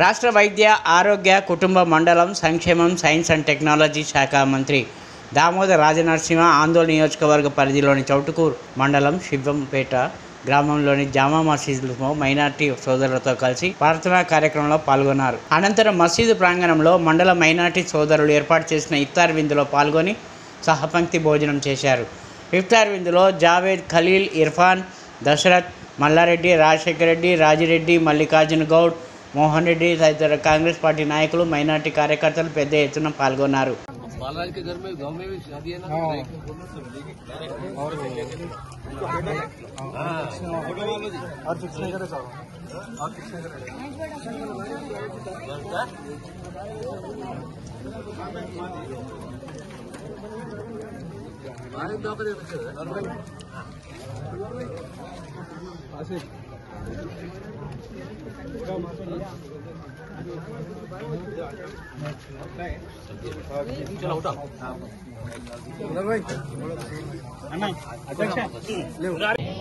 రాష్ట్ర వైద్య ఆరోగ్య కుటుంబ మండలం సంక్షేమం సైన్స్ అండ్ టెక్నాలజీ శాఖ మంత్రి దామోదర రాజనరసింహ ఆందోళన నియోజకవర్గ పరిధిలోని చౌటుకూరు మండలం శివంపేట గ్రామంలోని జామా మసీదులో మైనార్టీ సోదరులతో కలిసి ప్రార్థనా కార్యక్రమంలో పాల్గొన్నారు. అనంతరం మసీదు ప్రాంగణంలో మండల మైనార్టీ సోదరులు ఏర్పాటు చేసిన ఇఫ్తార్ విందులో పాల్గొని సహపంక్తి భోజనం చేశారు. ఇఫ్తార్ విందులో జావేద్, ఖలీల్, ఇర్ఫాన్, దశరథ్, మల్లారెడ్డి, రాజశేఖర్ రెడ్డి, రాజిరెడ్డి, మల్లికార్జున గౌడ్, మోహన్ రెడ్డి తదితర కాంగ్రెస్ పార్టీ నాయకులు, మైనార్టీ కార్యకర్తలు పెద్ద ఎత్తున పాల్గొన్నారు.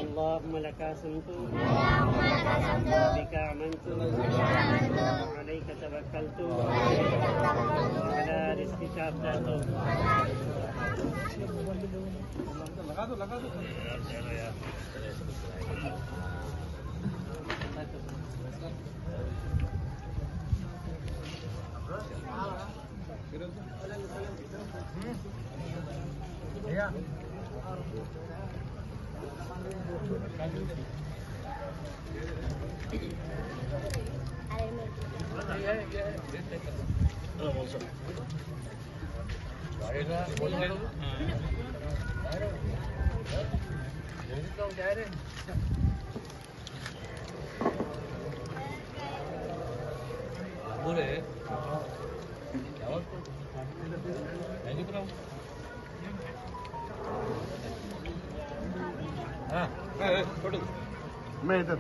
اللهم لك أسلمت بك آمنت عليك توكلت على رزقك أبدأت. मैं इधर